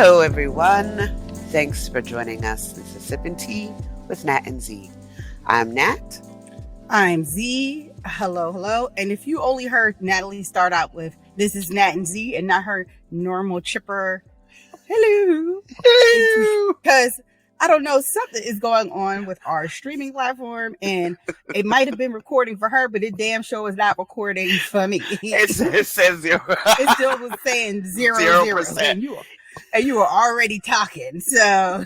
Hello, everyone. Thanks for joining us. This is Sippin' Tea with Nat and Z. I'm Nat. I'm Z. Hello, hello. And if you only heard Natalie start out with "This is Nat and Z" and not her normal chipper "Hello," because I don't know, something is going on with our streaming platform, and it might have been recording for her, but it damn sure is not recording for me. It says 0. It still was saying 0%. And you were already talking, so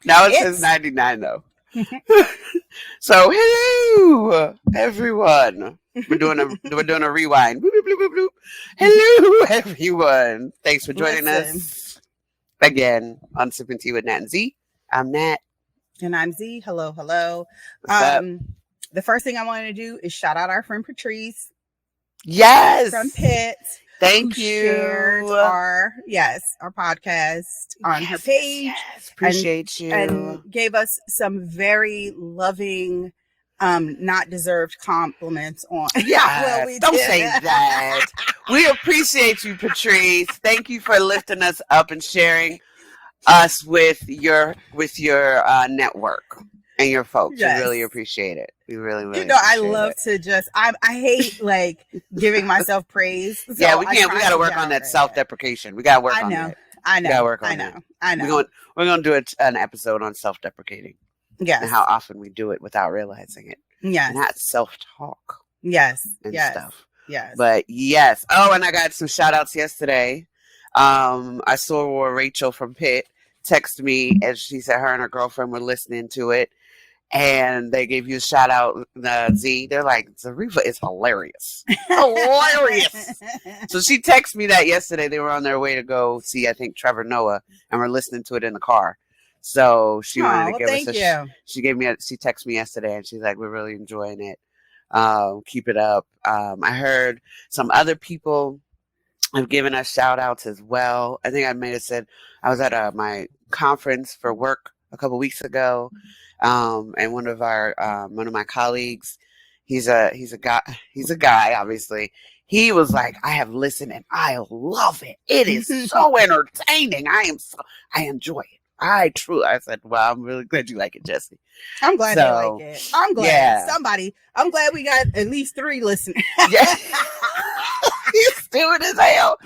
now it says 99 though. So hello, everyone. We're doing a rewind. Bloop, bloop, bloop, bloop. Hello, everyone. Thanks for joining us again on Sippin' Tea with Nat and Z. I'm Nat, and I'm Z. Hello, hello. What's up? The first thing I want to do is shout out our friend Patrice. Yes, from Pitt. Thank you. Shared our podcast on her page. Yes, appreciate you. And gave us some very loving, not deserved compliments on. Yeah, don't say that. We appreciate you, Patrice. Thank you for lifting us up and sharing us with your network and your folks. Yes. We really appreciate it. We really I love to just I hate like giving myself praise. So yeah, we gotta work on that self-deprecation. We gotta work on that. I know. We gotta work on that. I know. We're gonna do an episode on self-deprecating. Yes. And how often we do it without realizing it. Yes. And that's self-talk. Yes. And yes. stuff. Yes. But yes. Oh, and I got some shout outs yesterday. I saw Rachel from Pitt text me and she said her and her girlfriend were listening to it. And they gave you a shout out, Z. They're like, Zarifa is hilarious. Hilarious. So she texted me that yesterday. They were on their way to go see, I think, Trevor Noah, and we're listening to it in the car. So she wanted to give us she texted me yesterday and she's like, we're really enjoying it. Keep it up. I heard some other people have given us shout outs as well. I think I may have said I was at my conference for work a couple weeks ago. And one of my colleagues, he's a guy, obviously. He was like, I have listened and I love it. It is so entertaining. I enjoy it. I said, well, I'm really glad you like it, Jesse. I'm glad you like it. I'm glad I'm glad we got at least 3 listeners. Yeah. He's stupid as hell.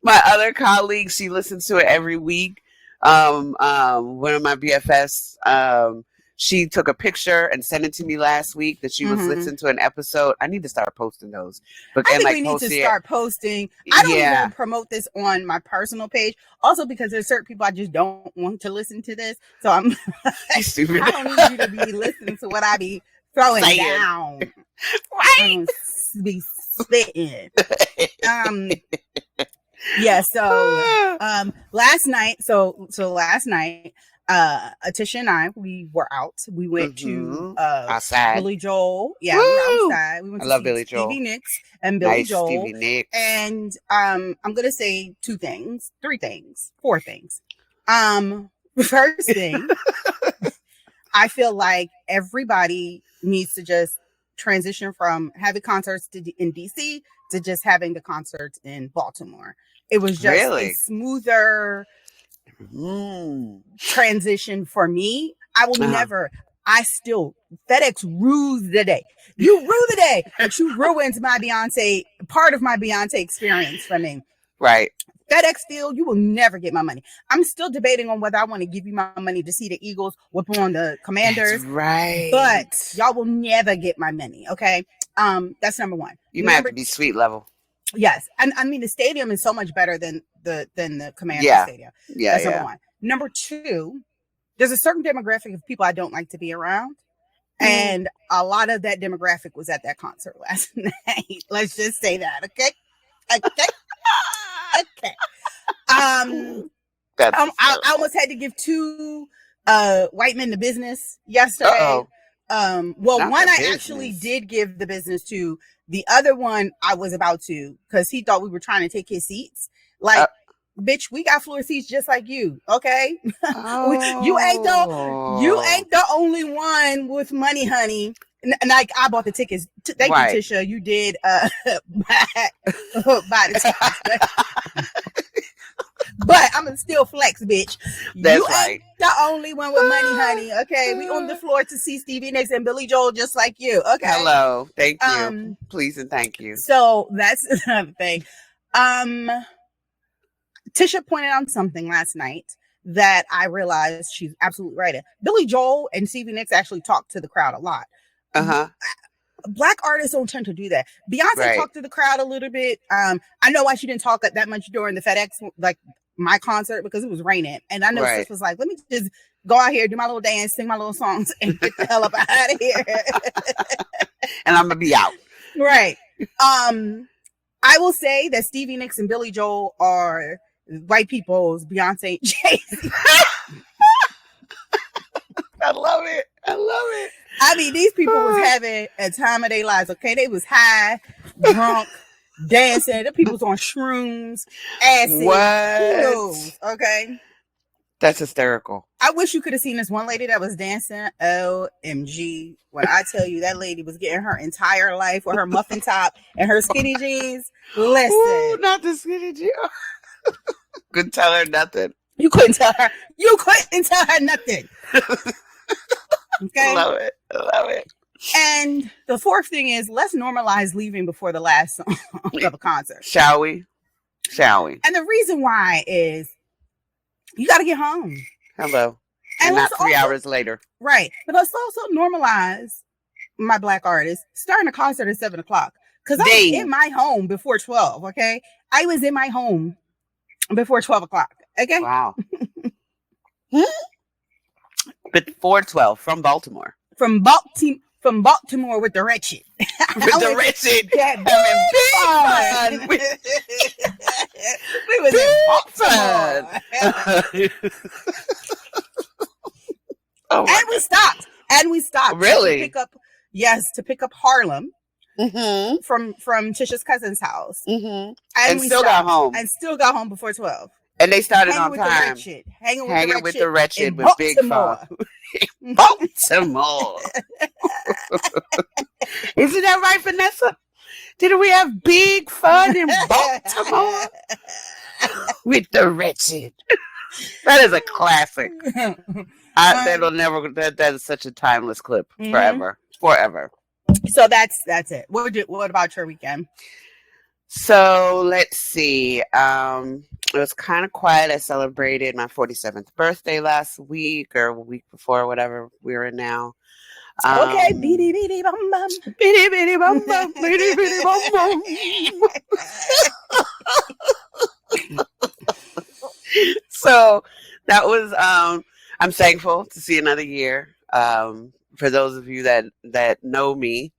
My other colleague, she listens to it every week. One of my BFS, she took a picture and sent it to me last week that she was listening to an episode. I need to start posting those. But I think we need to start posting. I don't even promote this on my personal page. Also because there's certain people I just don't want to listen to this. So I'm stupid. I don't need you to be listening to what I be throwing down. Right? Be spitting. Yeah, so last night, Atisha and I, we were out. We went to outside. Billy Joel. Yeah, we were outside. We went to Billy Joel. Stevie Nicks and Billy Joel. Stevie Nicks. And I'm gonna say 4 things. First thing, I feel like everybody needs to just transition from having concerts in DC to just having the concerts in Baltimore. It was just a smoother transition for me. I will never. FedEx rules the day. You rue the day, but you ruined part of my Beyonce experience for me. Right. FedEx Field, you will never get my money. I'm still debating on whether I want to give you my money to see the Eagles whip on the Commanders. That's right. But y'all will never get my money. Okay. That's number 1. You might have to be suite level. Yes. And I mean, the stadium is so much better than the Commanders stadium. Yeah. That's number 1. Number 2, there's a certain demographic of people I don't like to be around. And a lot of that demographic was at that concert last night. Let's just say that. Okay. I almost had to give 2 white men the business yesterday. Well, Not one I actually did give the business to. The other one I was about to, because he thought we were trying to take his seats. Like, bitch, we got floor seats just like you. Okay, you ain't the only one with money, honey. And like, I bought the tickets. Thank you, Tisha. You did buy the tickets. But I'm gonna still flex, bitch. That's You right. ain't the only one with money, honey. Okay, we on the floor to see Stevie Nicks and Billy Joel just like you. Okay. Hello. Thank you. Please and thank you. So that's another thing. Tisha pointed out something last night that I realized she's absolutely right. Billy Joel and Stevie Nicks actually talk to the crowd a lot. Uh-huh. Black artists don't tend to do that. Beyonce talked to the crowd a little bit. I know why she didn't talk that much during the FedEx, like my concert, because it was raining. And I know sis was like, let me just go out here, do my little dance, sing my little songs, and get the hell up out of here. And I'm gonna be out. Right. I will say that Stevie Nicks and Billy Joel are white people's Beyonce and Jay-Z. I love it. I love it. I mean, these people was having a time of their lives, okay? They was high, drunk, dancing. The people was on shrooms, acid. What? Okay? That's hysterical. I wish you could have seen this one lady that was dancing. OMG. When I tell you that lady was getting her entire life with her muffin top and her skinny jeans. Listen. Ooh, not the skinny jeans. Couldn't tell her nothing. You couldn't tell her. You couldn't tell her nothing. Okay? Love it. I love it. And the fourth thing is, let's normalize leaving before the last song of a concert. Shall we? Shall we? And the reason why is you got to get home. Hello. And not 3 hours later. Right. But let's also normalize my Black artists starting a concert at 7 o'clock. Because I was in my home before 12, okay? I was in my home before 12 o'clock, okay? Wow. Before 12 from Baltimore. From Baltimore with the wretched. With the wretched. Yeah, big fun. We was in Baltimore. And we stopped. Really? To pick up Harlem. Mm-hmm. From Tisha's cousin's house. Mm-hmm. And still got home. And still got home before 12. And they started on time. Hanging with the wretched with Big Fun. Baltimore. Isn't that right, Vanessa? Didn't we have big fun in Baltimore? With the wretched. That is a classic. That is such a timeless clip. Forever. Forever. So that's it. What about your weekend? So let's see. It was kind of quiet. I celebrated my 47th birthday last week or a week before, whatever we're in now. Okay, beady beady bum bum, beady beady bum bum, beady beady bum bum. So that was. I'm thankful to see another year. For those of you that know me,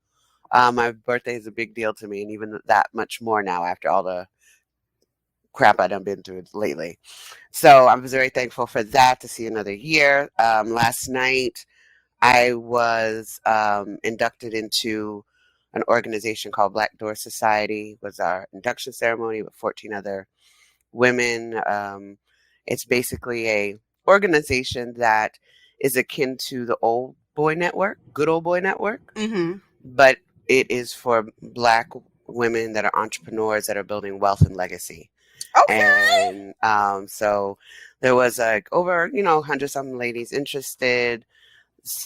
my birthday is a big deal to me, and even that much more now after all the crap I done been through lately. So I was very thankful for that, to see another year. Last night, I was inducted into an organization called Black Door Society. It was our induction ceremony with 14 other women. It's basically a organization that is akin to the Old Boy Network, Good Old Boy Network, but it is for Black women that are entrepreneurs that are building wealth and legacy. Okay. And so there was like over 100-something ladies interested,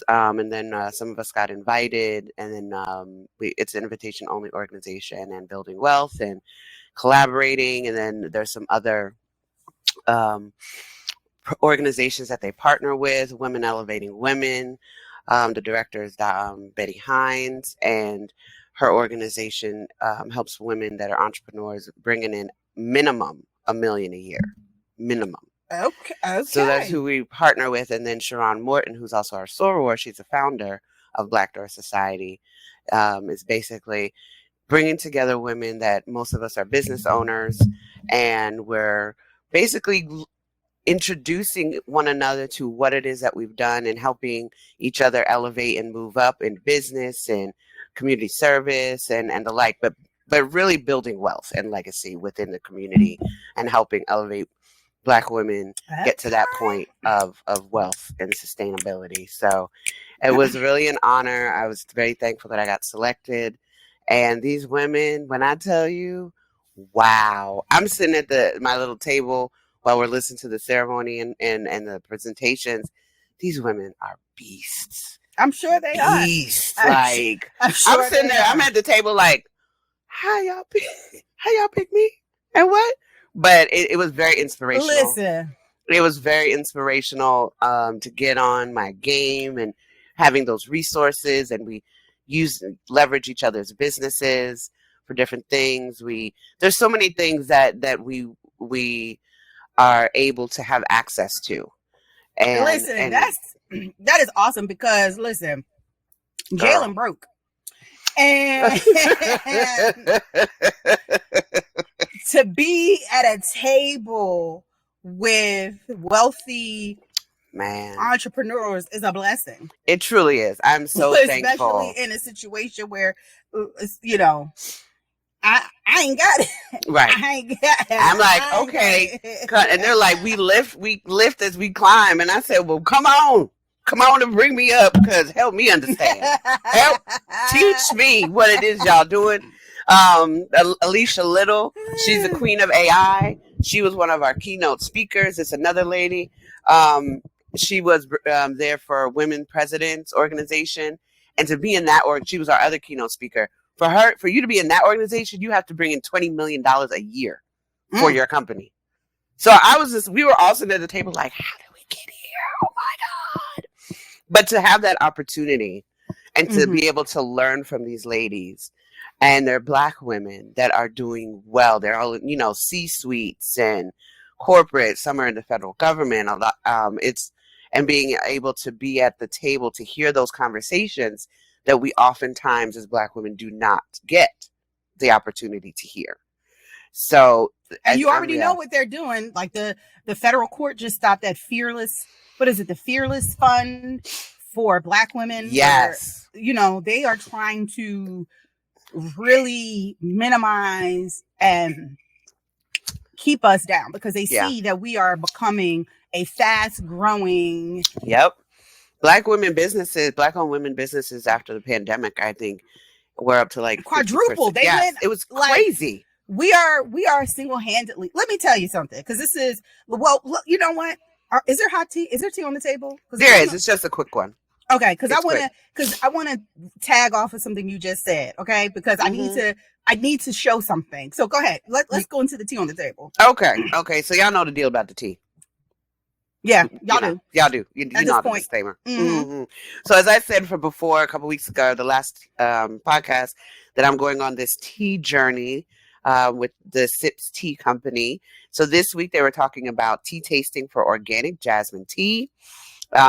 and then some of us got invited, and then it's an invitation only organization, and building wealth and collaborating, and then there's some other organizations that they partner with, Women Elevating Women. The director is Betty Hines, and her organization helps women that are entrepreneurs, bringing in minimum $1 million a year, minimum. Okay. So that's who we partner with. And then Sharon Morton, who's also our soror, she's a founder of Black Door Society, is basically bringing together women that most of us are business owners, and we're basically introducing one another to what it is that we've done and helping each other elevate and move up in business and community service and the like, but really building wealth and legacy within the community and helping elevate Black women get to that point of wealth and sustainability. So it was really an honor. I was very thankful that I got selected. And these women, when I tell you, wow, I'm sitting at my little table while we're listening to the ceremony and the presentations. These women are beasts. I'm sure they are. Beasts. I'm sure I'm sitting there. I'm at the table like, how y'all pick me and what? But it was very inspirational. Listen, it was very inspirational to get on my game and having those resources, and we leverage each other's businesses for different things. There's so many things that we are able to have access to. And listen, that is awesome because listen, Jalen broke. And to be at a table with wealthy entrepreneurs is a blessing. It truly is. I'm so thankful. Especially in a situation where, you know, I ain't got it. Right. I ain't got it. I'm like, okay. And they're like, we lift as we climb. And I said, well, come on and bring me up, because help me understand. Teach me what it is y'all doing. Alicia Little, she's the queen of AI. She was one of our keynote speakers. It's another lady. She was there for Women Presidents Organization. And to be in that she was our other keynote speaker. For you to be in that organization, you have to bring in $20 million a year for your company. So we were all sitting at the table like, how did we get here? Oh my God. But to have that opportunity and to be able to learn from these ladies, and they're Black women that are doing well. They're all, C-suites and corporate. Some are in the federal government. And being able to be at the table to hear those conversations that we oftentimes as Black women do not get the opportunity to hear. So, and you already know what they're doing. Like the federal court just stopped that the Fearless Fund for Black women. Yes. Where, they are trying to really minimize and keep us down because they see that we are becoming a fast growing. Yep. Black-owned women businesses after the pandemic, I think, were up to like quadrupled. It was crazy. We are single-handedly. Let me tell you something, because this is you know what? Is there hot tea? Is there tea on the table? There is. It's just a quick one. Okay, because I want to tag off of something you just said. Okay, because I need to show something. So go ahead. Let's go into the tea on the table. Okay. So y'all know the deal about the tea. Yeah, y'all do. Y'all do. You know the disclaimer. So as I said before, a couple weeks ago, the last podcast, that I'm going on this tea journey with the Sips Tea Company. So this week they were talking about tea tasting for organic jasmine tea.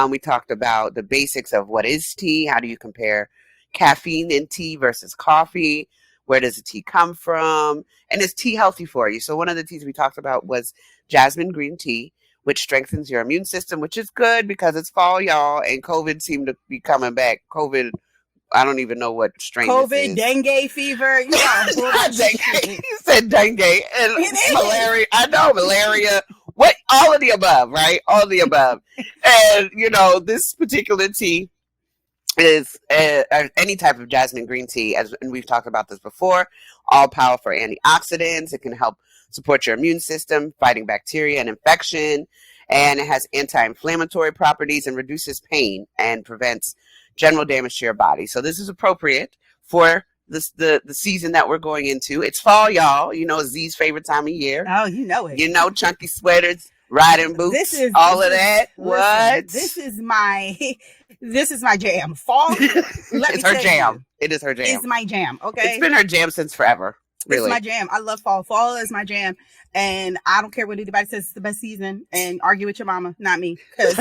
We talked about the basics of what is tea. How do you compare caffeine in tea versus coffee? Where does the tea come from? And is tea healthy for you? So one of the teas we talked about was jasmine green tea, which strengthens your immune system, which is good because it's fall, y'all, and COVID seemed to be coming back. COVID, I don't even know what strain this is. Dengue fever. Not dengue. You said dengue. And malaria. I know, malaria. What? All of the above, right? All of the above. And, this particular tea is any type of jasmine green tea, and we've talked about this before, all powerful antioxidants. It can help support your immune system, fighting bacteria and infection, and it has anti-inflammatory properties and reduces pain and prevents general damage to your body. So this is appropriate for the season that we're going into. It's fall, y'all. Z's favorite time of year. Oh, you know it. Chunky sweaters, riding boots, all of that. What? This is my jam. Fall. It's her jam. It is her jam. It's my jam. Okay. It's been her jam since forever. Really. It's my jam. I love fall. Fall is my jam. And I don't care what anybody says it's the best season, and argue with your mama, not me. Because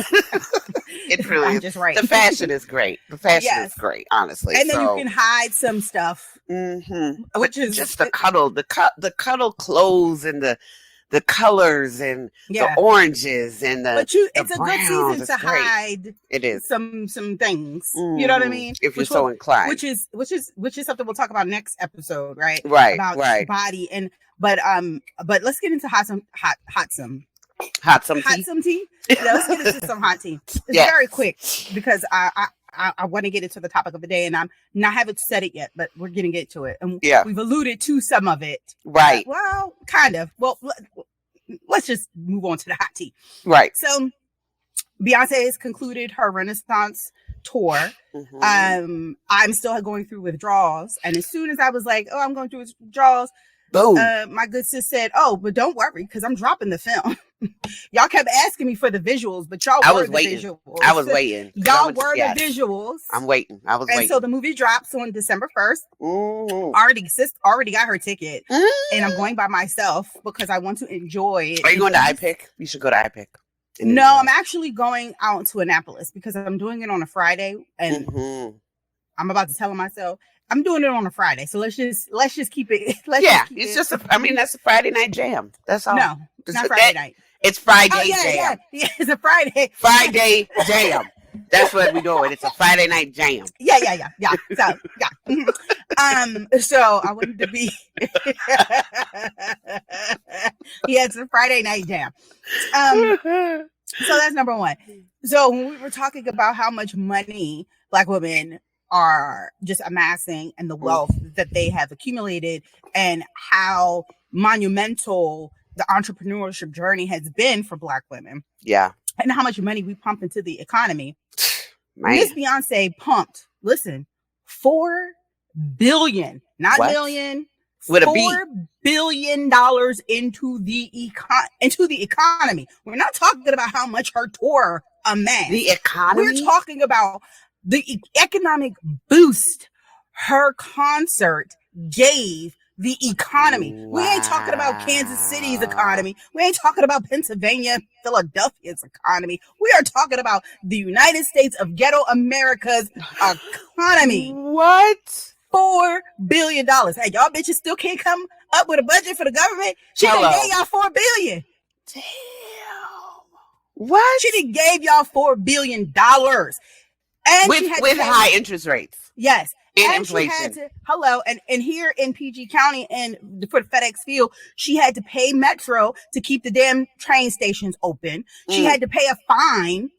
it really I'm is. just right. The fashion is great. The fashion is great, honestly. And then you can hide some stuff. Which is just the cuddle clothes and the colors and the oranges and it's a good season to hide. It is some things. You know what I mean? If you're so inclined. Which is something we'll talk about next episode, right? Right. About body but let's get into some tea. Yeah, let's get into some hot tea. It's very quick because I want to get into the topic of the day, and I haven't said it yet, but we're going to get to it. And we've alluded to some of it. Right. Well, kind of. Well, let's just move on to the hot tea. Right. So Beyonce has concluded her Renaissance tour. Mm-hmm. I'm still going through withdrawals. And as soon as I was like, oh, I'm going through withdrawals, boom. My good sis said, oh, but don't worry, because I'm dropping the film. Y'all kept asking me for the visuals, but y'all were the visuals. I was waiting. Y'all were the visuals. I'm waiting. I was waiting. And so the movie drops on December 1st. Mm-hmm. Sis already got her ticket. Mm-hmm. And I'm going by myself because I want to enjoy it. Are you going to iPic? You should go to iPic. No, I'm actually going out to Annapolis because I'm doing it on a Friday. And I'm about to tell myself, I'm doing it on a Friday, so let's just keep it. That's a Friday night jam. That's all. No, it's not Friday night. It's Friday jam. Yeah, it's a Friday. Friday jam. That's what we're doing. It's a Friday night jam. Yeah. So so I wanted to be. Yeah, it's a Friday night jam. So that's number one. So when we were talking about how much money Black women are just amassing and the wealth that they have accumulated and how monumental the entrepreneurship journey has been for Black women. Yeah. And how much money we pump into the economy. Man. Miss Beyonce pumped, listen, $4 billion, not million, with $4 billion into the economy. We're not talking about how much her tour amassed. The economy? We're talking about the economic boost her concert gave the economy. Wow. We ain't talking about Kansas City's economy. We ain't talking about Pennsylvania, Philadelphia's economy. We are talking about the United States of Ghetto America's economy. What? $4 billion. Hey, y'all bitches still can't come up with a budget for the government? She done gave y'all $4 billion. Damn. What? She done gave y'all $4 billion. And with high interest rates. Yes. And inflation. And here in PG County and for the FedEx Field, she had to pay Metro to keep the damn train stations open. She had to pay a fine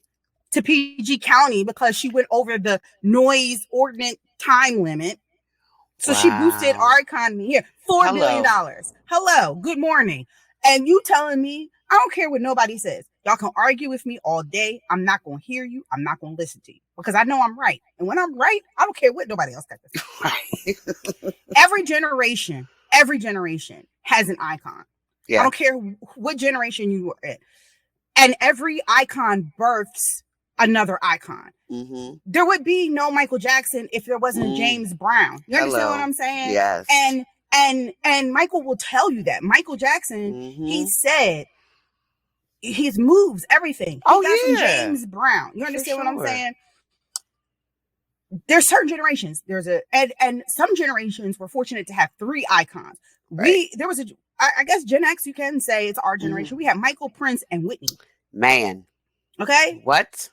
to PG County because she went over the noise ordinance time limit. So she boosted our economy here. $4 billion. Hello. Good morning. And you telling me, I don't care what nobody says. Y'all can argue with me all day. I'm not going to hear you. I'm not going to listen to you because I know I'm right. And when I'm right, I don't care what nobody else got to say. Every generation has an icon. Yeah. I don't care what generation you are in. And every icon births another icon. Mm-hmm. There would be no Michael Jackson if there wasn't James Brown. You understand what I'm saying? Yes. And Michael will tell you that. Michael Jackson, he said, his moves, everything. He got some James Brown. You understand what I'm saying? There's certain generations. And some generations were fortunate to have 3 icons. Right. I guess Gen X, you can say it's our generation. We have Michael, Prince, and Whitney. Man. Okay. What?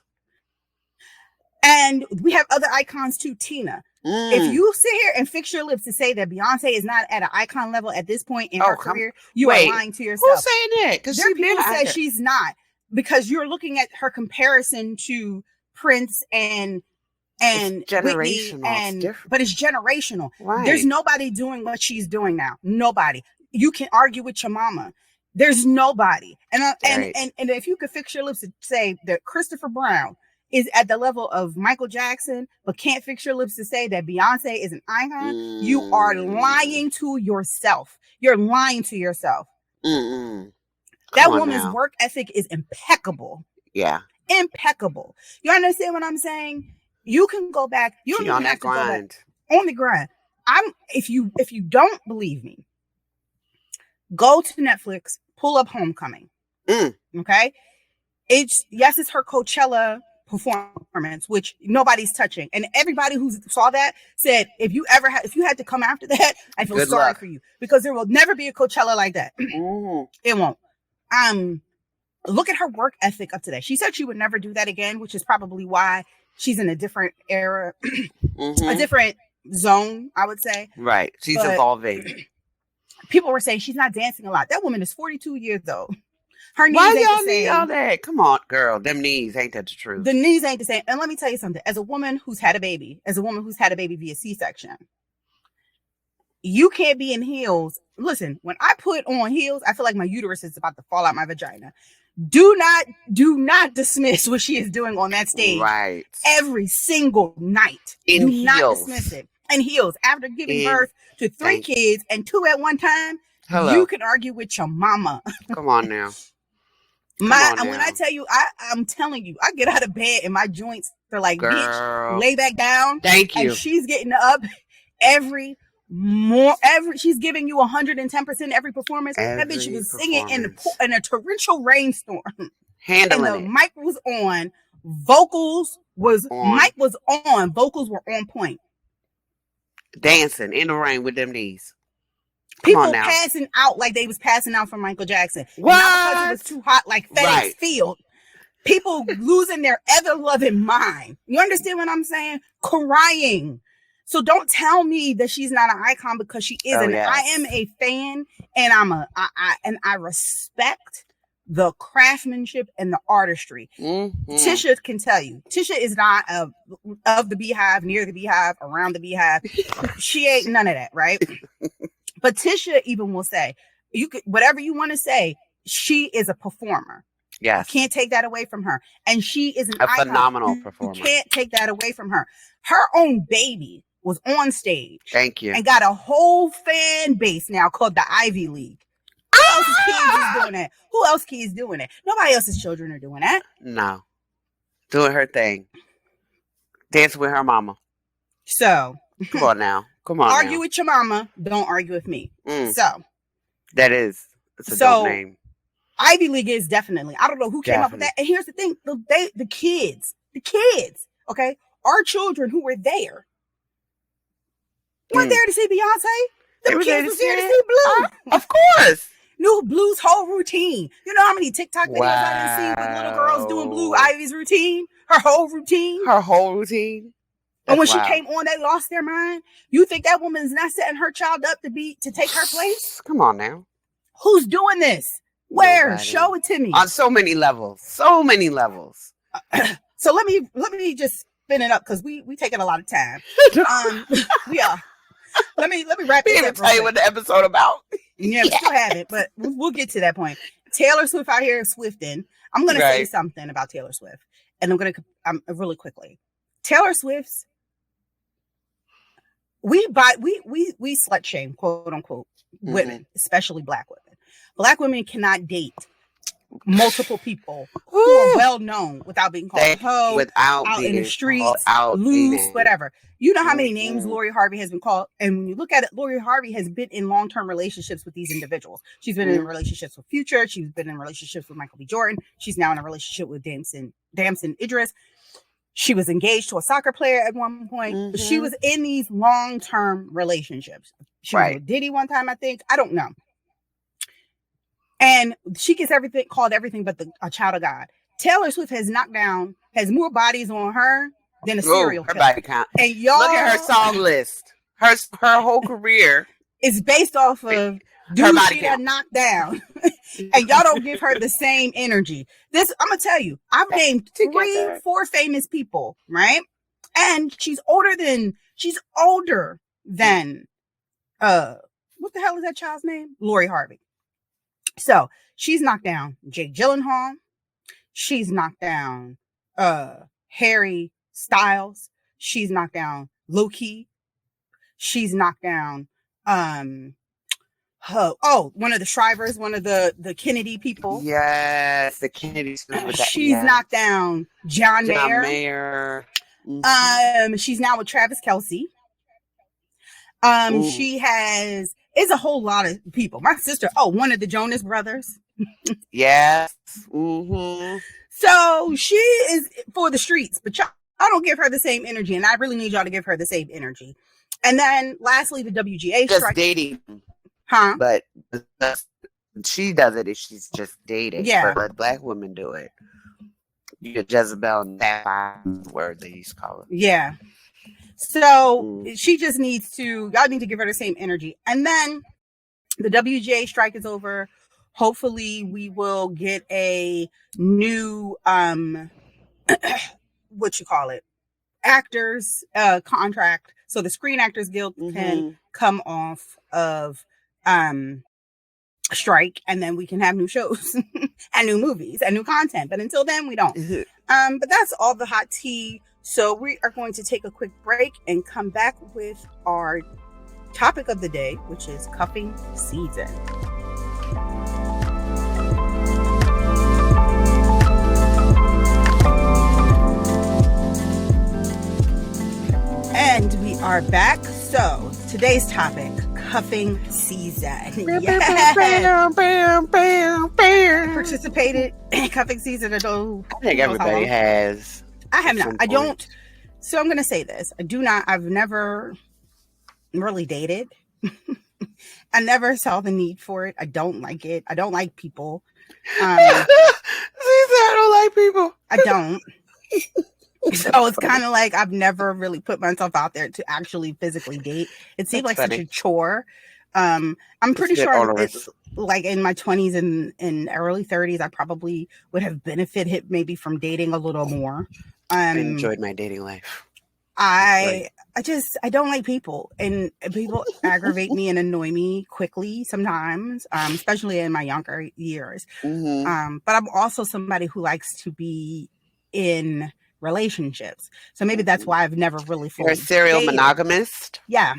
And we have other icons too, Tina. If you sit here and fix your lips to say that Beyonce is not at an icon level at this point in her career, you are lying to yourself. Who's saying that? Because there are people who say she's not, because you're looking at her comparison to Prince and Whitney, but it's generational. Right. There's nobody doing what she's doing now. Nobody. You can argue with your mama. There's nobody. And if you could fix your lips to say that Christopher Brown is at the level of Michael Jackson, but can't fix your lips to say that Beyonce is an icon, you are lying to yourself. You're lying to yourself. That woman's work ethic is impeccable. Yeah. Impeccable. You understand what I'm saying? You can go back. You don't even have to go back. On the grind. If you don't believe me, go to Netflix, pull up Homecoming. Okay? It's her Coachella performance, which nobody's touching, and everybody who saw that said, if you had to come after that, I feel sorry for you, because there will never be a Coachella like that. It won't. Look at her work ethic up to that. She said she would never do that again, which is probably why she's in a different era, a different zone, I would say. Right. She's evolving. People were saying she's not dancing a lot. That woman is 42 years old. Her knees Why ain't y'all the same. need all that? Come on, girl. Them knees ain't that the truth. The knees ain't the same. And let me tell you something. As a woman who's had a baby via C-section, You can't be in heels. Listen, when I put on heels, I feel like my uterus is about to fall out my vagina. Do not dismiss what she is doing on that stage Right. every single night. In Do not heels. dismiss it. And heels. After giving birth to 3 Thank- kids and 2 at one time, Hello. you can argue with your mama. Come on now. When I tell you, I'm telling you, I get out of bed and my joints are like, Girl. bitch, lay back down. Thank you. And she's getting up she's giving you 110% every performance. That bitch was singing in a torrential rainstorm. Handling And the it. mic was on. Vocals was On. mic was on. Vocals were on point. Dancing in the rain with them knees. Come People on now. passing out like they was passing out from Michael Jackson. What? Not because it was too hot like FedEx Right. Field. People losing their ever-loving mind. You understand what I'm saying? Crying. So don't tell me that she's not an icon because she isn't. yes. I am a fan, and I respect the craftsmanship and the artistry. Mm-hmm. Tisha can tell you. Tisha is not of the Beehive, near the Beehive, around the Beehive. She ain't none of that, right? But Tisha even will say, you could whatever you want to say. She is a performer. Yes. Can't take that away from her, and she is a icon. phenomenal You performer. can't take that away from her. Her own baby was on stage Thank you. and got a whole fan base now called the Ivy League. Who else's kids is doing that? Who else is doing it? Nobody else's children are doing that. No. Doing her thing. Dancing with her mama. So Come on now. Come on argue now. with your mama. Don't argue with me. Mm, So that is. It's a So- dope name. Ivy League is definitely. I don't know who came up with that. And here's the thing: the kids, okay, our children who were there weren't there to see Beyonce. They The were there kids to was there to see see Blue. Of course. Knew Blue's whole routine. You know how many TikTok videos I didn't see with little girls doing Blue Wow. Ivy's routine, her whole routine. Her whole routine. And when That's she wild. came on, they lost their mind. You think that woman's not setting her child up to take her place? Come on now. Who's doing this? Where? Nobody. Show it to me. On so many levels. So many levels. So let me just spin it up because we taking a lot of time. We are. Let me wrap We it didn't up. even tell you what the episode about. Yeah, we still have it, but we'll get to that point. Taylor Swift out here swifting. I'm gonna say Right. something about Taylor Swift, and I'm really quickly. Taylor Swift's. We slut shame, quote unquote, women, especially Black women. Black women cannot date multiple people who are well known without being called hoe, Without out in the being streets, called out loose, being- whatever. You know how many names Mhm. Lori Harvey has been called? And when you look at it, Lori Harvey has been in long-term relationships with these individuals. She's been in relationships with Future. She's been in relationships with Michael B. Jordan. She's now in a relationship with Damson Idris. She was engaged to a soccer player at one point. But she Mhm. was in these long-term relationships. She was Right. with Diddy one time, I think. I don't know. And she gets called everything but a child of God. Taylor Swift has more bodies on her than a serial her killer. body count. And y'all Look at her song list. Her whole career. is based off of Her dudes body she done count. knocked down. And y'all don't give her the same energy. This, I'm gonna tell you, I've named Together. 4 famous people, right? And she's older than what the hell is that child's name? Lori Harvey. So she's knocked down Jake Gyllenhaal. She's knocked down Harry Styles. She's knocked down Loki. She's knocked down one of the Shrivers, one of the Kennedy people. Yes, the Kennedys. She's knocked down John Mayer. Mayer. Mhm. She's now with Travis Kelce. Ooh. She is a whole lot of people. My sister, one of the Jonas Brothers. Yes. Mm-hmm. So she is for the streets, but I don't give her the same energy, and I really need y'all to give her the same energy. And then lastly, the WGA Just strike. dating, Huh? but she does it if she's just dating. Yeah. But Black women do it. You get Jezebel and that word they used to call it. Yeah. So she just needs to, y'all need to give her the same energy. And then the WGA strike is over. Hopefully we will get a new, actors contract. So the Screen Actors Guild can come off of strike, and then we can have new shows and new movies and new content. But until then, we don't. But that's all the hot tea. So we are going to take a quick break and come back with our topic of the day, which is cuffing season. And we are back. So today's topic, cuffing season. Yes. Participated in cuffing season. I think everybody has. I have not. I don't. So I'm going to say this. I do not. I've never really dated. I never saw the need for it. I don't like it. I don't like people. She said I don't like people. I don't. So it's kind of like I've never really put myself out there to actually physically date. It seemed like such a chore. I'm pretty sure it's like in my 20s and early 30s, I probably would have benefited maybe from dating a little more. I enjoyed my dating life. I don't like people, and people aggravate me and annoy me quickly sometimes, especially in my younger years. Mm-hmm. But I'm also somebody who likes to be in relationships. So maybe that's why I've never really You're a serial monogamist? Yeah.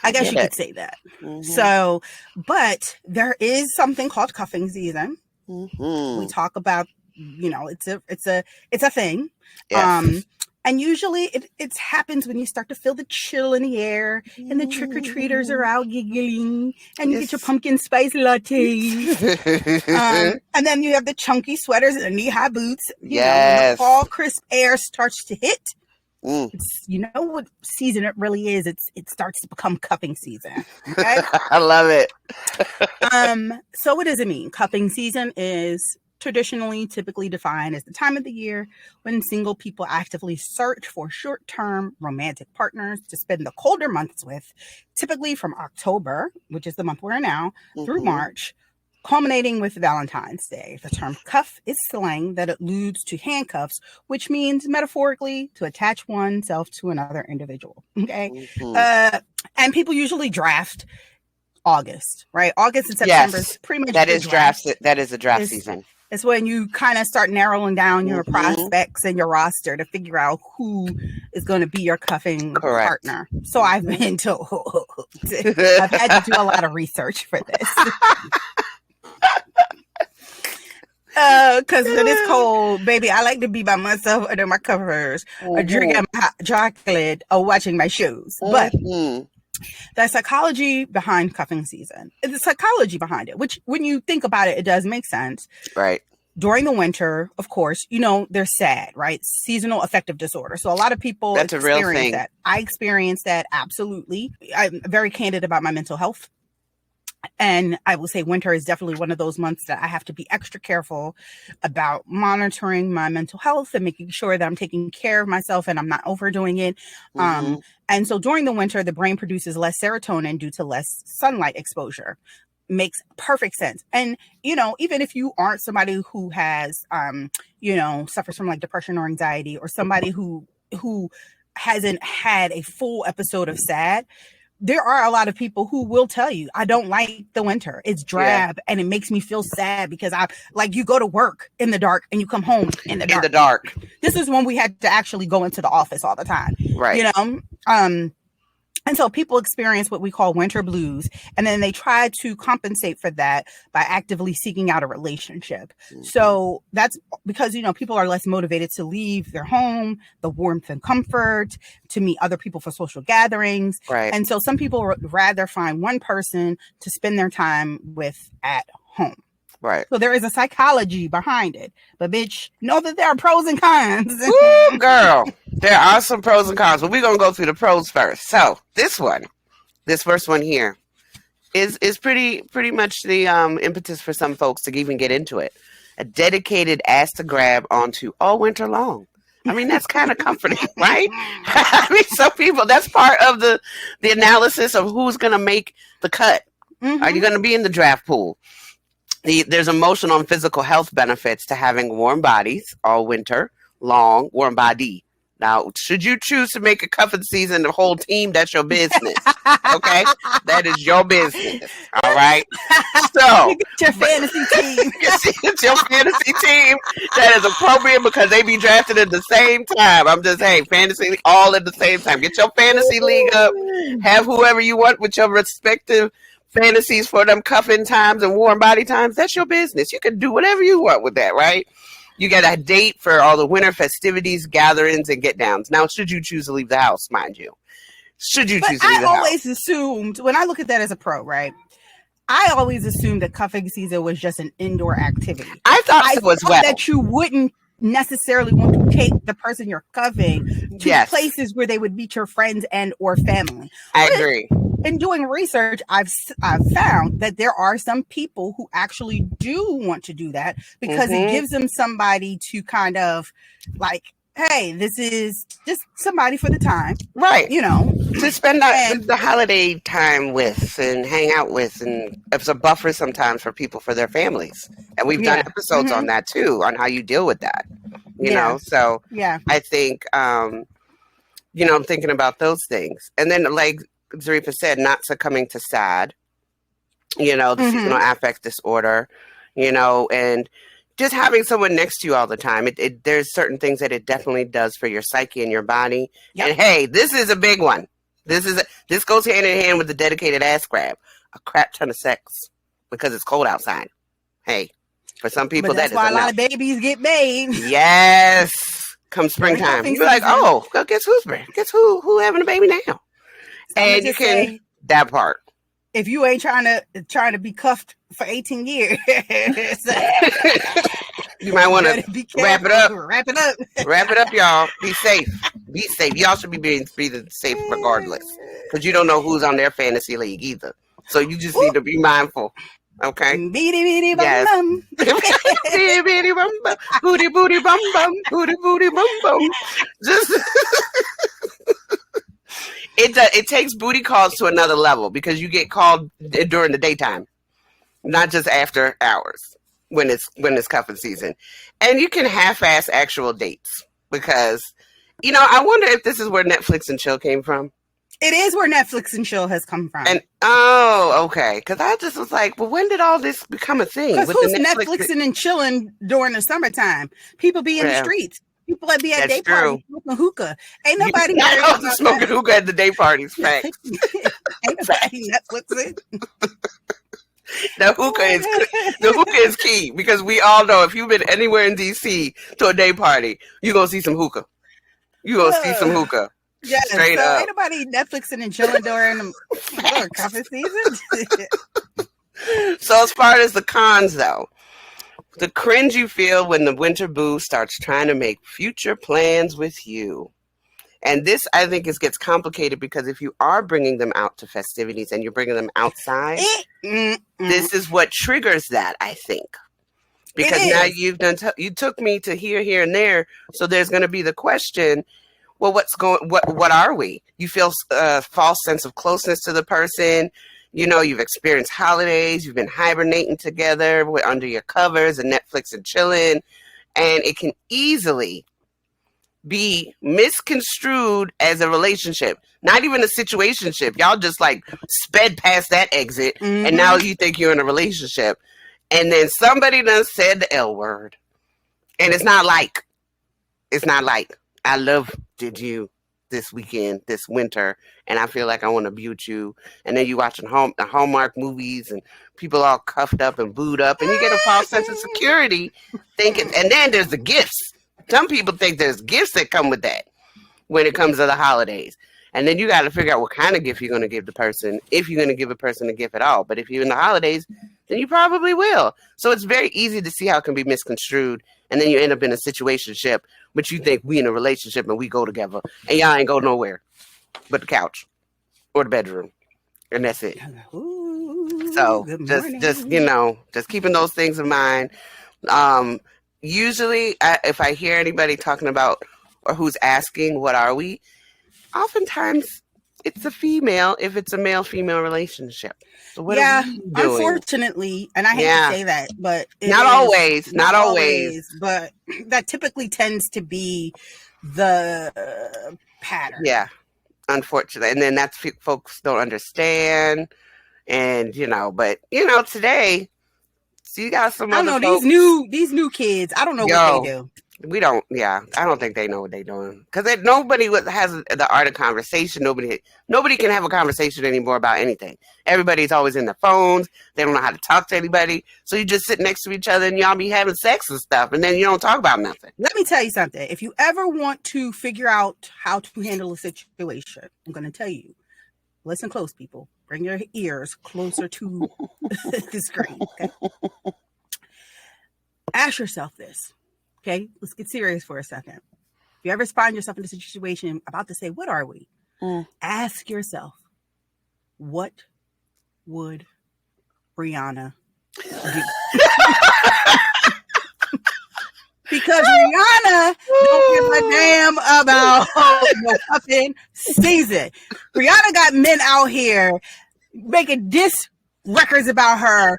I guess you could say that. Mm-hmm. So, but there is something called cuffing season. Mm-hmm. We talk about, it's a thing. Yes. And usually it happens when you start to feel the chill in the air and the trick-or-treaters are out giggling and you get your pumpkin spice lattes. And then you have the chunky sweaters and the knee-high boots. When the fall crisp air starts to hit. You know what season it really is? It starts to become cuffing season. Okay? I love it. So what does it mean? Cuffing season is typically defined as the time of the year when single people actively search for short-term romantic partners to spend the colder months with, typically from October, which is the month we're in now, through March, culminating with Valentine's Day. The term cuff is slang that alludes to handcuffs, which means metaphorically to attach oneself to another individual. Okay. And people usually draft August, right? August and September is pretty much that is draft. That is a draft season. It's when you kind of start narrowing down your prospects and your roster to figure out who is going to be your cuffing partner. So I've been told. I've had to do a lot of research for this. Because when it's cold, baby, I like to be by myself under my covers, or drinking my hot chocolate, or watching my shows. But the psychology behind cuffing season, the psychology behind it, which when you think about it, it does make sense. Right. During the winter, of course, they're sad, right? Seasonal affective disorder. So a lot of people experience that. I experienced that. Absolutely. I'm very candid about my mental health. And I will say winter is definitely one of those months that I have to be extra careful about monitoring my mental health and making sure that I'm taking care of myself and I'm not overdoing it. And so during the winter, the brain produces less serotonin due to less sunlight exposure. Makes perfect sense. And, even if you aren't somebody who has, suffers from like depression or anxiety, or somebody who hasn't had a full episode of sad, there are a lot of people who will tell you, I don't like the winter. It's drab and it makes me feel sad because you go to work in the dark and you come home in the dark. This is when we had to actually go into the office all the time. Right. And so people experience what we call winter blues, and then they try to compensate for that by actively seeking out a relationship. So that's because, people are less motivated to leave their home, the warmth and comfort, to meet other people for social gatherings. Right. And so some people would rather find one person to spend their time with at home. Right. So there is a psychology behind it. But bitch, know that there are pros and cons. Woo, girl. There are some pros and cons, but we're going to go through the pros first. So this first one here is pretty much the impetus for some folks to even get into it. A dedicated ass to grab onto all winter long. I mean, that's kind of comforting, right? I mean, some people, that's part of the analysis of who's going to make the cut. Are you going to be in the draft pool? There's emotional and physical health benefits to having warm bodies all winter long, warm body, Now, should you choose to make a cuffing season the whole team, that's your business. Okay? That is your business. All right? So, you get your fantasy team. it's your fantasy team that is appropriate because they be drafted at the same time. I'm just saying, fantasy all at the same time. Get your fantasy league up. Have whoever you want with your respective fantasies for them cuffing times and warm body times. That's your business. You can do whatever you want with that, right? You get a date for all the winter festivities, gatherings, and get downs. Now, should you choose to leave the house, mind you? Should you choose to leave the house? I always assumed, when I look at that as a pro, right? I always assumed that cuffing season was just an indoor activity. I thought so as well. That you wouldn't necessarily want to take the person you're cuffing to places where they would meet your friends and or family. I agree. In doing research, I've found that there are some people who actually do want to do that because it gives them somebody to kind of like, hey, this is just somebody for the time. Right. You know, to spend the holiday time with and hang out with. And it's a buffer sometimes for people for their families. And we've done episodes on that too, on how you deal with that. You know, so I think, you know, I'm thinking about those things. And then like Zarifa said, not succumbing to SAD, you know, the seasonal affect disorder, you know, and just having someone next to you all the time. There's certain things that it definitely does for your psyche and your body. Yep. And hey, this is a big one. This goes hand in hand with the dedicated ass grab. A crap ton of sex because it's cold outside. Hey, for some people that's why a lot of babies get made. Yes, come springtime, you're like, oh, guess who having a baby now? And you can that part. If you ain't trying to be cuffed for 18 years, you might want to wrap it up. Wrap it up. Wrap it up, y'all. Be safe. Be safe. Y'all should be breathing safe regardless, because you don't know who's on their fantasy league either. So you just need to be mindful. Okay. Beady bum bum. Beady bum bum. Booty booty bum bum. Booty booty bum bum. Just. It takes booty calls to another level because you get called during the daytime, not just after hours when it's cuffing season. And you can half-ass actual dates because, you know, I wonder if this is where Netflix and chill came from. It is where Netflix and chill has come from. And okay, because I just was like, well, when did all this become a thing? Because who's Netflixing and chilling during the summertime? People be in the streets. People that be at day parties smoking hookah. Ain't nobody smoking hookah at the day parties. Fact. Ain't nobody Netflixing. The hookah is key because we all know if you've been anywhere in DC to a day party, you're gonna see some hookah. Yeah, straight up. Ain't nobody Netflixing and chilling during cuffing season. So as far as the cons, though. The cringe you feel when the winter boo starts trying to make future plans with you. And this, I think, gets complicated because if you are bringing them out to festivities and you're bringing them outside, this is what triggers that, I think. Because now you took me to here, and there. So there's going to be the question, well, what are we? You feel a false sense of closeness to the person. You know, you've experienced holidays, you've been hibernating together under your covers and Netflix and chilling, and it can easily be misconstrued as a relationship, not even a situationship. Y'all just like sped past that exit, and now you think you're in a relationship, and then somebody done said the L word, and it's not like I did you this weekend, this winter, and I feel like I want to butte you. And then you watching the Hallmark movies and people all cuffed up and booed up, and you get a false sense of security thinking. And then there's the gifts. Some people think there's gifts that come with that when it comes to the holidays. And then you got to figure out what kind of gift you're going to give the person, if you're going to give a person a gift at all. But if you're in the holidays, then you probably will. So it's very easy to see how it can be misconstrued. And then you end up in a situationship, but you think we in a relationship and we go together. And y'all ain't go nowhere but the couch or the bedroom. And that's it. Ooh, so just you know, just keeping those things in mind. Usually, if I hear anybody talking about or who's asking, what are we? Oftentimes, it's a female if it's a male-female relationship. So what are we doing? Unfortunately, and I hate to say that, but not always, but that typically tends to be the pattern. Yeah, unfortunately. And then that's folks don't understand. And, but, today, so you got some I don't other know, folks. these new kids, I don't know what they do. I don't think they know what they're doing. Because nobody has the art of conversation. Nobody can have a conversation anymore about anything. Everybody's always in their phones. They don't know how to talk to anybody. So you just sit next to each other and y'all be having sex and stuff. And then you don't talk about nothing. Let me tell you something. If you ever want to figure out how to handle a situation, I'm going to tell you. Listen close, people. Bring your ears closer to the screen. Okay? Ask yourself this. Okay, let's get serious for a second. If you ever find yourself in a situation about to say, what are we? Ask yourself, what would Rihanna do? Because Rihanna don't give a damn about no cuffing season. Rihanna got men out here making diss records about her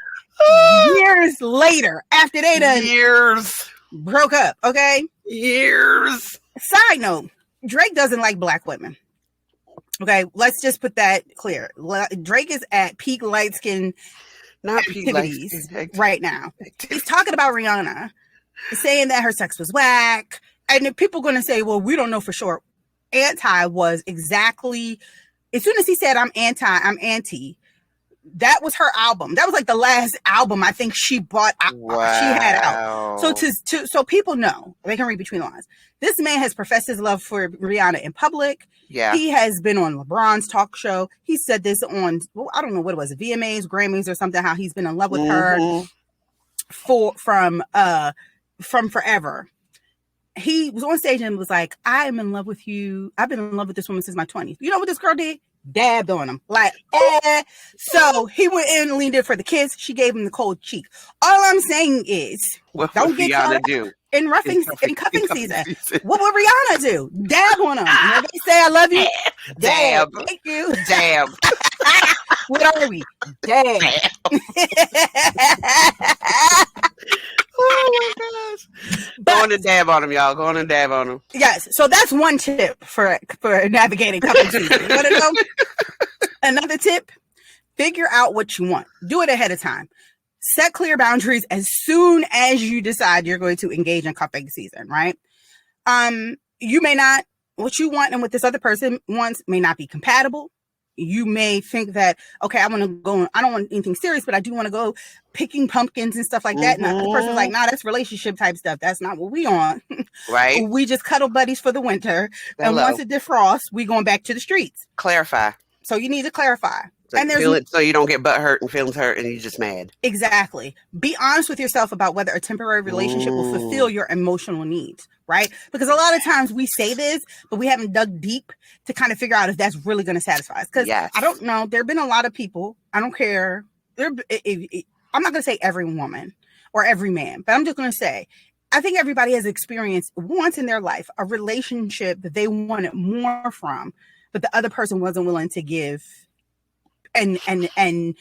years later after they done broke up, okay? Years. Side note, Drake doesn't like black women. Okay, let's just put that clear. Drake is at peak light skin activities right now. He's talking about Rihanna, saying that her sex was whack. And if people are going to say, well, we don't know for sure. Anti was exactly, as soon as he said, I'm anti, that was her album. That was like the last album I think she bought. Wow. She had out. So so people know, they can read between the lines. This man has professed his love for Rihanna in public. Yeah. He has been on LeBron's talk show. He said this on, I don't know what it was, VMAs, Grammys or something, how he's been in love with her from forever. He was on stage and was like, I am in love with you. I've been in love with this woman since my 20s. You know what this girl did? Dabbed on him. Like, So he went in and leaned in for the kiss. She gave him the cold cheek. All I'm saying is, don't get caught up in cuffing season. What would Rihanna do? Dab on him. When they say I love you, dab. Thank you. Dab. What are we? Dab. Oh my gosh. Go on and dab on him, y'all. Go on and dab on him. Yes. So that's one tip for navigating cuffing season. You want to know? Another tip, figure out what you want. Do it ahead of time. Set clear boundaries as soon as you decide you're going to engage in cuffing season, right? You may not, what you want and what this other person wants may not be compatible. You may think that, okay, I want to go, I don't want anything serious, but I do want to go picking pumpkins and stuff like that. And the person's like, nah, that's relationship type stuff. That's not what we on. Right. We just cuddle buddies for the winter. Hello. And once it defrosts, we going back to the streets. Clarify. So you need to clarify. So and so you don't get butt hurt and feelings hurt and you're just mad. Exactly. Be honest with yourself about whether a temporary relationship will fulfill your emotional needs, right? Because a lot of times we say this, but we haven't dug deep to kind of figure out if that's really going to satisfy us. Because I don't know, there have been a lot of people, I don't care. I'm not going to say every woman or every man, but I'm just going to say, I think everybody has experienced once in their life a relationship that they wanted more from, but the other person wasn't willing to give and kind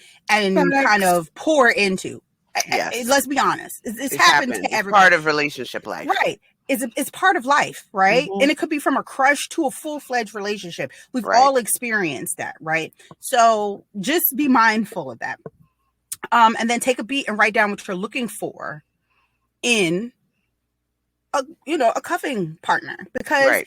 of pour into. Yes. Let's be honest. It's happened to everybody. Part of relationship life. Right. It's part of life, right? Mm-hmm. And it could be from a crush to a full-fledged relationship. We've all experienced that, right? So just be mindful of that. And then take a beat and write down what you're looking for in a cuffing partner, because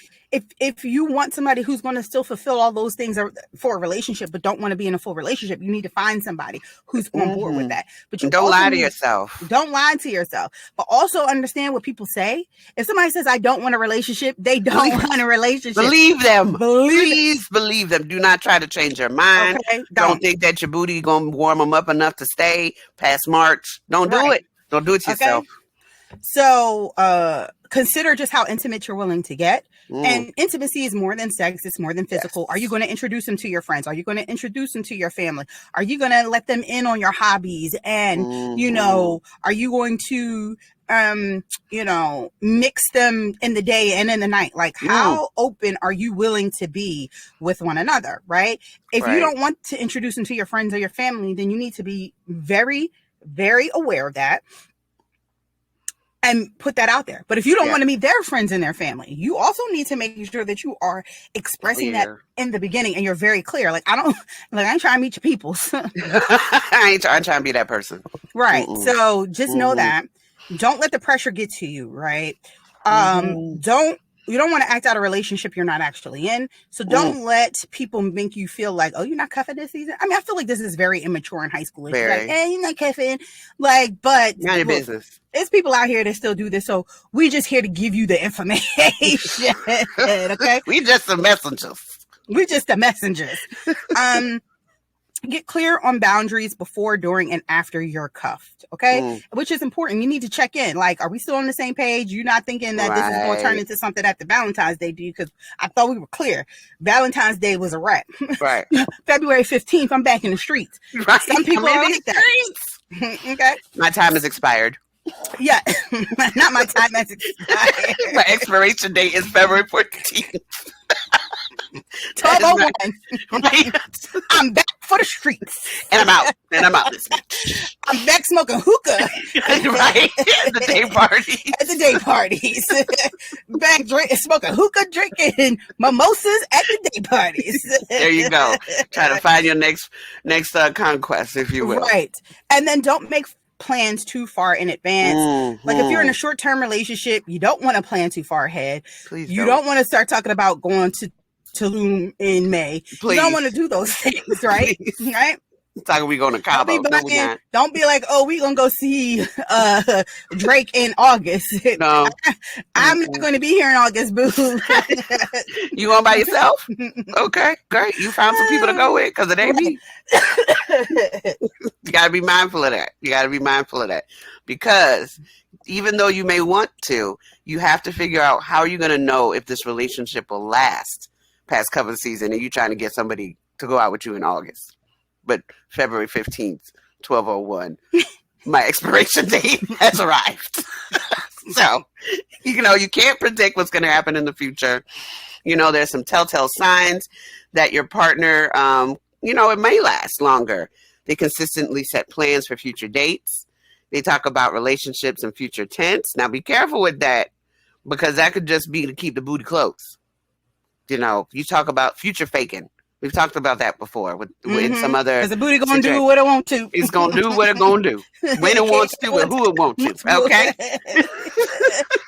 if you want somebody who's going to still fulfill all those things for a relationship, but don't want to be in a full relationship, you need to find somebody who's on board with that. But you don't lie to yourself. Don't lie to yourself, but also understand what people say. If somebody says, I don't want a relationship, they don't want a relationship. Believe them. Please believe them. Do not try to change your mind. Okay? Don't think that your booty going to warm them up enough to stay past March. Don't do it. Don't do it to yourself. So consider just how intimate you're willing to get. And intimacy is more than sex. It's more than physical. Yes. Are you going to introduce them to your friends? Are you going to introduce them to your family? Are you going to let them in on your hobbies? And, are you going to, mix them in the day and in the night? Like, how open are you willing to be with one another? Right. If you don't want to introduce them to your friends or your family, then you need to be very, very aware of that. and put that out there. But if you don't Yeah. want to meet their friends and their family, you also need to make sure that you are expressing that Clear. in the beginning and you're very clear. Like, I ain't trying to meet your peoples. I'm trying to be that person. Right. Mm-mm. So just know Mhm. that. Don't let the pressure get to you, right? Mhm. You don't want to act out a relationship you're not actually in. So don't let people make you feel like, oh, you're not cuffing this season. I mean, I feel like this is very immature in high school. It's like, Very. hey, you're not cuffing. Like, but Mind your look, business. there's people out here that still do this. So we just here to give you the information. Okay. We just the messengers. We're just the messengers. Get clear on boundaries before, during, and after you're cuffed. Okay. Which is important. You need to check in. Like, are we still on the same page? You're not thinking that this is going to turn into something after Valentine's Day, do you? Because I thought we were clear. Valentine's Day was a wrap. Right. February 15th, I'm back in the streets. Right. Some people I'm are in like these that. streets. Okay. My time is expired. Yeah. Not my time has expired. My expiration date is February 14th. 12:01. Right. I'm back for the streets. And I'm out this bitch. I'm back smoking hookah. Right. The day party. At the day parties. Back smoking hookah, drinking mimosas at the day parties. There you go. Try to find your next conquest, if you will. Right. And then don't make plans too far in advance. Mm-hmm. Like if you're in a short-term relationship, you don't want to plan too far ahead. Please You don't want to start talking about going to Tulum in May. Please. You don't want to do those things, right? Right? Talking we going to Cabo. Don't be like, oh, we gonna go see Drake in August. No. I'm not going to be here in August, boo. You going by yourself? Okay, great. You found some people to go with because it ain't me. You got to be mindful of that. Because even though you may want to, you have to figure out how you're going to know if this relationship will last past cover season and you trying to get somebody to go out with you in August. But February 15th, 12:01, my expiration date has arrived. So, you can't predict what's going to happen in the future. There's some telltale signs that your partner, it may last longer. They consistently set plans for future dates. They talk about relationships and future tense. Now, be careful with that because that could just be to keep the booty close. You talk about future faking. We've talked about that before with some other. Because the booty gonna do what it want to. It's gonna do what it gonna do, when it wants to, and who it wants to. Okay,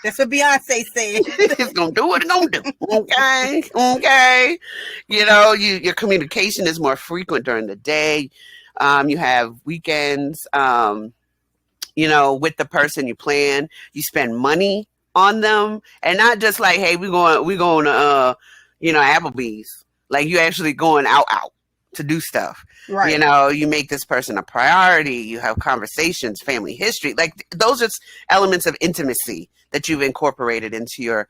that's what Beyonce said. It's gonna do what it gonna do. Okay. Your communication is more frequent during the day. You have weekends. With the person you plan. You spend money on them, and not just like, hey, we're going to Applebee's. Like you actually going out to do stuff. Right. You make this person a priority. You have conversations, family history. Like those are elements of intimacy that you've incorporated into your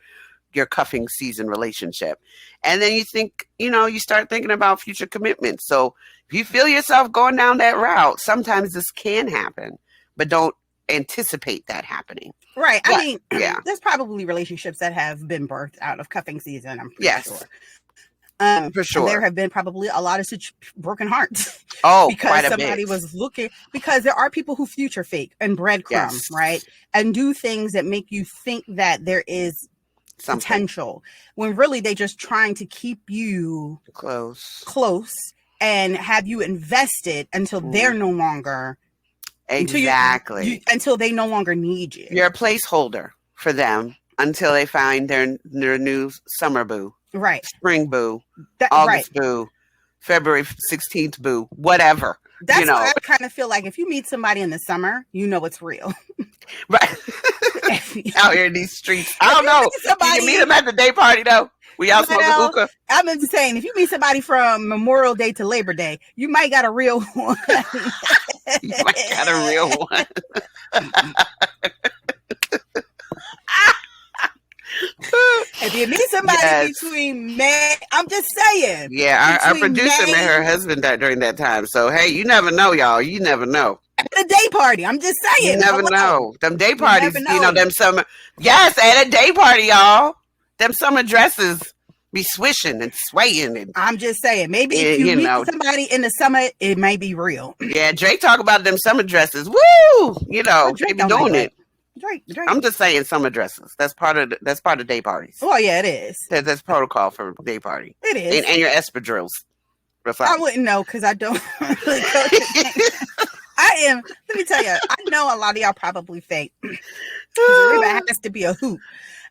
cuffing season relationship. And then you think, you start thinking about future commitments. So if you feel yourself going down that route, sometimes this can happen, but don't anticipate that happening. Right. But, I mean, yeah. There's probably relationships that have been birthed out of cuffing season. I'm pretty sure. For sure. There have been probably a lot of such broken hearts. Oh, because quite a somebody bit. was looking, because there are people who future fake and breadcrumb, Yes. right? And do things that make you think that there is Something. potential when really they just trying to keep you close and have you invested until they're no longer exactly until they no longer need you. You're a placeholder for them until they find their new summer boo, right? Spring boo, August boo, February 16th boo, whatever. That's why I kind of feel like if you meet somebody in the summer, it's real. Right. Out here in these streets. I don't know. You can meet them at the day party though. We all smoking hookah. I'm just saying, if you meet somebody from Memorial Day to Labor Day, you might got a real one. You might got a real one. If you meet somebody between May, I'm just saying. Yeah, our producer met her husband during that time. So, hey, you never know, y'all. You never know. At a day party, I'm just saying. You never know. Them day parties, them summer. Yes, at a day party, y'all. Them summer dresses be swishing and swaying. And, I'm just saying, maybe if you meet somebody in the summer, it may be real. Yeah, Drake talk about them summer dresses. Woo! They be doing it. Drake. I'm just saying some addresses. That's part of day parties. Well, yeah, it is. That's protocol for day party. It is. And your espadrilles. I wouldn't know because I don't really go to I am. Let me tell you, I know a lot of y'all probably think Reba has to be a hoot.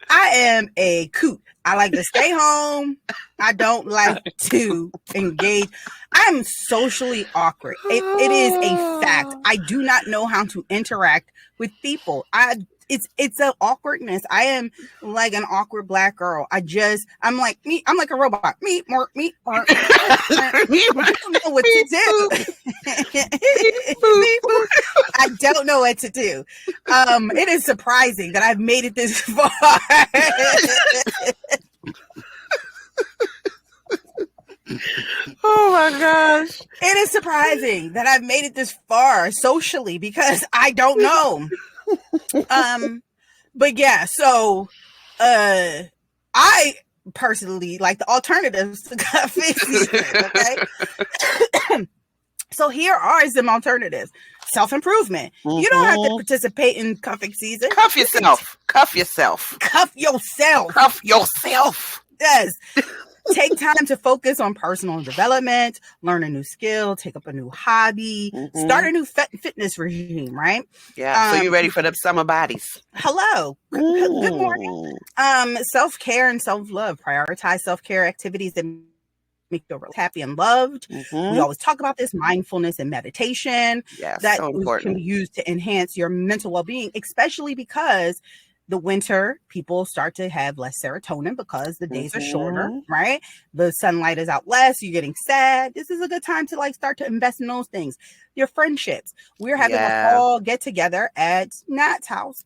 I am a coot. I like to stay home. I don't like to engage. I'm socially awkward. It is a fact. I do not know how to interact with people. It's an awkwardness. I am like an awkward Black girl. I'm like me. I'm like a robot. Me. I don't know what to do. I don't know what to do. It is surprising that I've made it this far. Oh my gosh. It is surprising that I've made it this far socially because I don't know. But yeah, so I personally like the alternatives to cuffing season, okay? So here are some alternatives. Self-improvement. Mm-hmm. You don't have to participate in cuffing season. Cuff yourself. Cuff yourself. Cuff yourself. Cuff yourself. Yes. Take time to focus on personal development, learn a new skill, take up a new hobby, start a new fitness regime, right? Yeah. So you ready for them summer bodies? Hello. Good morning. Self-care and self-love. Prioritize self-care activities that make you feel happy and loved. We always talk about this, mindfulness and meditation. Yes, that so important. Can be used to enhance your mental well-being, especially because the winter, people start to have less serotonin because the days are shorter, right? The sunlight is out less. You're getting sad. This is a good time to start to invest in those things. Your friendships. We're having a fall get together at Nat's house.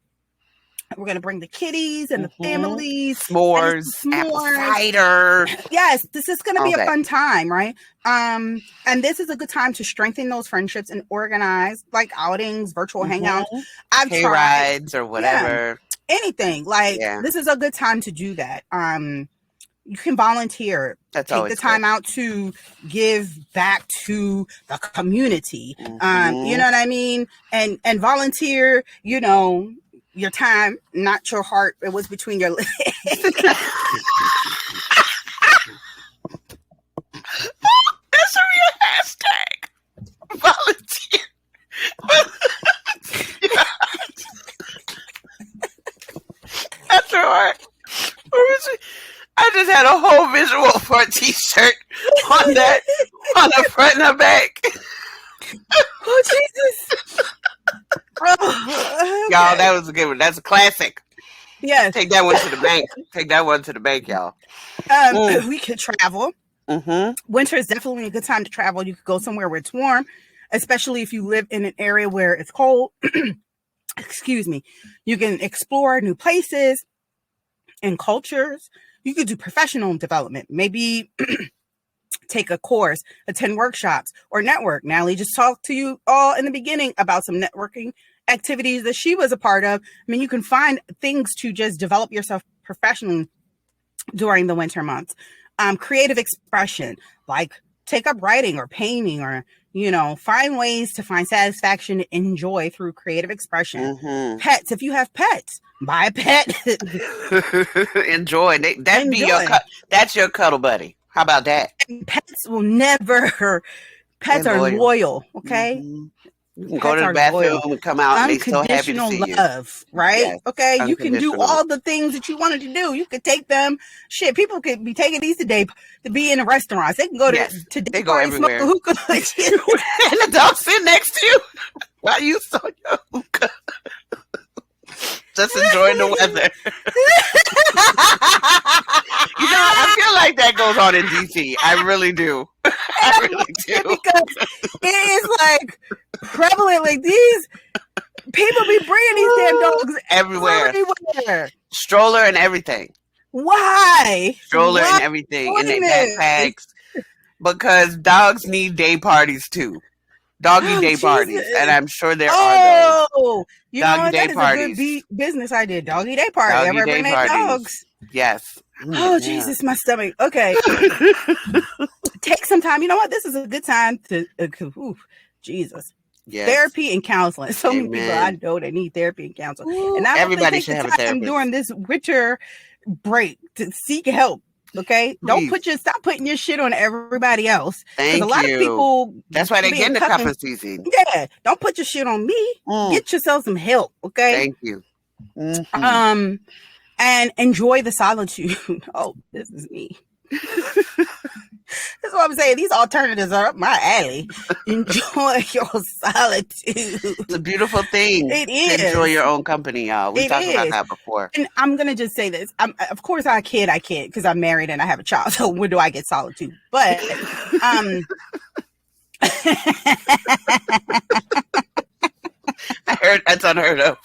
We're going to bring the kiddies and the families. S'mores, apple cider. Yes, this is going to be a fun time, right? And this is a good time to strengthen those friendships and organize outings, virtual hangouts. I've tried rides or whatever. Yeah, anything. This is a good time to do that. You can volunteer. Take the time out to give back to the community. You know what I mean? And volunteer, your time, not your heart. It was between your legs. That should be a hashtag. Volunteer. That's right. I just had a whole visual for a t-shirt on the front and the back. Oh, Jesus. Y'all, that was a good one. That's a classic. Yeah. Take that one to the bank. Take that one to the bank, y'all. We could travel. Winter is definitely a good time to travel. You could go somewhere where it's warm, especially if you live in an area where it's cold. Excuse me. You can explore new places and cultures. You could do professional development. Maybe take a course, attend workshops, or network. Natalie just talked to you all in the beginning about some networking activities that she was a part of. I mean, you can find things to just develop yourself professionally during the winter months. Creative expression, like take up writing or painting, or find ways to find satisfaction and joy through creative expression. Pets, if you have pets, buy a pet. Enjoy. That's your cuddle buddy. How about that? Pets will never. Pets are loyal. Okay. You can go to the bathroom and come out and they're so happy to see love, you. Right? Yes, okay. You can do all the things that you wanted to do. You could take them. Shit, people could be taking these today to be in the restaurants. They can go to they go everywhere. Smoke a hookah. And the dog sit next to you while you saw your hookah. Just enjoying the weather. I feel like that goes on in DC. I really do. I really do. Because it is prevalent. These people be bringing these damn dogs everywhere. Stroller and everything. Why? Stroller and everything. And their backpacks. Because dogs need day parties too. Doggy day parties, and I'm sure there are those. Doggy day parties. A good business idea. Doggy day party. Everybody bring their dogs. Yes. Oh, Jesus, my stomach. Okay. Take some time. You know what? This is a good time to. Jesus. Yes. Therapy and counseling. So many people I Amen. know that need therapy and counseling. Ooh, And I want to everybody take should the have a time therapist. during this winter break to seek help. Okay, Please. stop putting your shit on everybody else. Because a Thank lot of you. people, That's why they being get into cuffing- cuffing season. yeah, don't put your shit on me. Mm, Get yourself some help. Okay. thank you. Mhm. And enjoy the solitude. Oh, this is me. That's what I'm saying. These alternatives are up my alley. Enjoy your solitude. It's a beautiful thing. It To is. enjoy your own company, y'all. We It talked about is. that before. And I'm gonna just say this. Of course, I kid because I'm married and I have a child. So when do I get solitude? But I heard that's unheard of.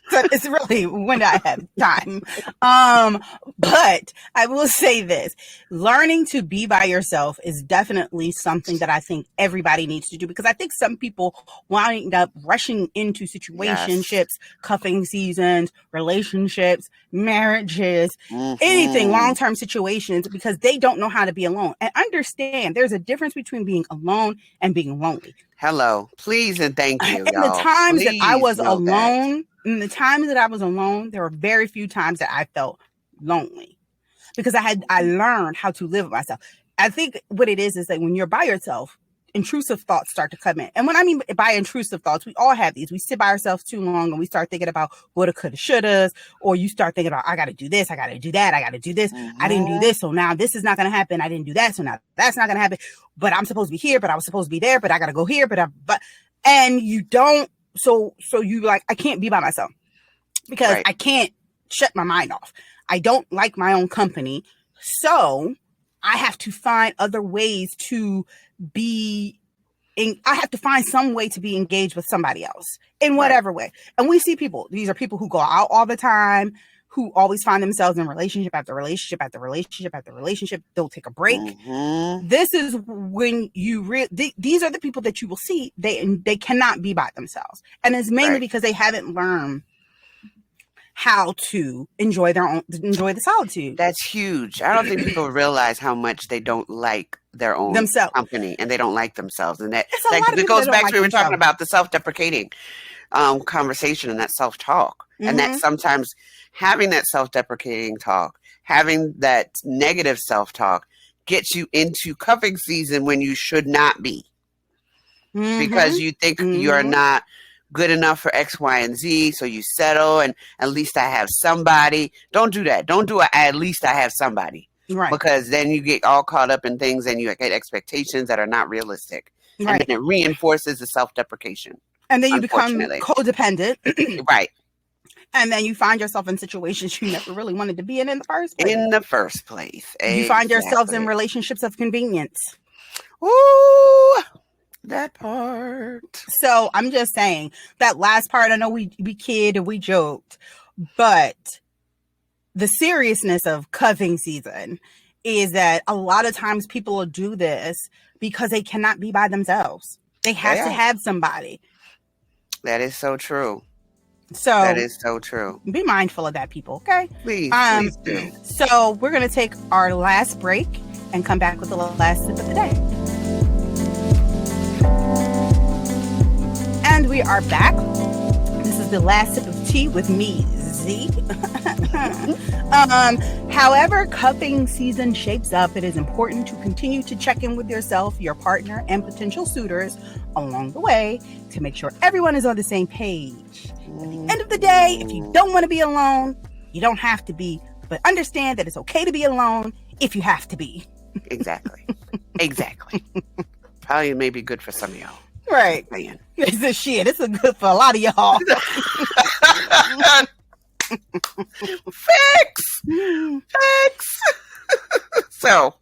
so it's really when I have time. But I will say this: learning to be by yourself is definitely something that I think everybody needs to do, because I think some people wind up rushing into situationships, cuffing seasons, relationships, marriages, anything, long-term situations, because they don't know how to be alone. And understand there's a difference between being alone and being lonely. Hello, please and thank you, And y'all. the times that I Please was know that. alone, there were very few times that I felt lonely, because I learned how to live with myself. I think what it is that when you're by yourself, intrusive thoughts start to come in. And what I mean by intrusive thoughts, we all have these. We sit by ourselves too long and we start thinking about woulda, coulda, shouldas, or you start thinking about, I got to do this, I got to do that, I got to do this. I didn't do this, so now this is not going to happen. I didn't do that, so now that's not going to happen. But I'm supposed to be here, but I was supposed to be there, but I got to go here, and you don't. So you like, I can't be by myself because I can't shut my mind off. I don't like my own company. So I have to find other ways to be I have to find some way to be engaged with somebody else in whatever way. And we see people, these are people who go out all the time, who always find themselves in relationship after relationship after relationship after relationship. They'll take a break. This is when these are the people that you will see. They cannot be by themselves. And it's mainly because they haven't learned how to enjoy the solitude. That's huge. I don't think people realize how much they don't like their own company, and they don't like themselves. And that it goes back to we were talking about the self-deprecating conversation and that self-talk. And that sometimes having that self-deprecating talk, having that negative self-talk gets you into cuffing season when you should not be. Because you think you're not good enough for X, Y, and Z, so you settle and at least I have somebody. Don't do that. Don't do it. At least I have somebody. Right. Because then you get all caught up in things and you get expectations that are not realistic. Right. And then it reinforces the self-deprecation. And then you become codependent. Right. And then you find yourself in situations you never really wanted to be in the first place. You find yourselves in relationships of convenience. Ooh, that part. So I'm just saying that last part, I know we kid and we joked, but the seriousness of cuffing season is that a lot of times people will do this because they cannot be by themselves. They have to have somebody. That is so true. So that is so true. Be mindful of that, people. Okay. Please do. So we're going to take our last break and come back with the last sip of the day. And we are back. This is the last sip of tea with me, Z. However cuffing season shapes up, it is important to continue to check in with yourself, your partner, and potential suitors along the way to make sure everyone is on the same page. At the end of the day, if you don't want to be alone, you don't have to be, but understand that it's okay to be alone if you have to be. Exactly. Probably may be good for some of y'all. Right. Man. It's a shit. It's good for a lot of y'all. Facts. So,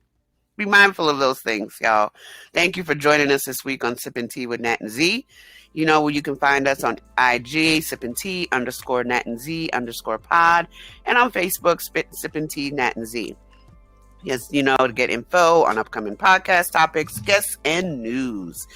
be mindful of those things, y'all. Thank you for joining us this week on Sippin' Tea with Nat and Z. You know where you can find us on IG, Sippin' Tea _Nat and Z _pod, and on Facebook, Sippin' Tea Nat and Z. Yes, you know, to get info on upcoming podcast topics, guests, and news.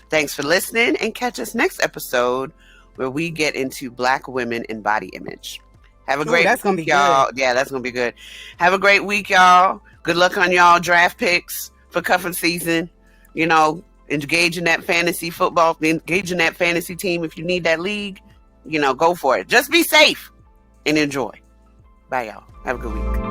Thanks for listening, and catch us next episode where we get into Black women and body image. Have a great that's gonna week, be y'all. good. Yeah, that's going to be good. Have a great week, y'all. Good luck on y'all draft picks for cuffing season. You know, engage in that fantasy football, engage in that fantasy team. If you need that league, go for it. Just be safe and enjoy. Bye, y'all. Have a good week.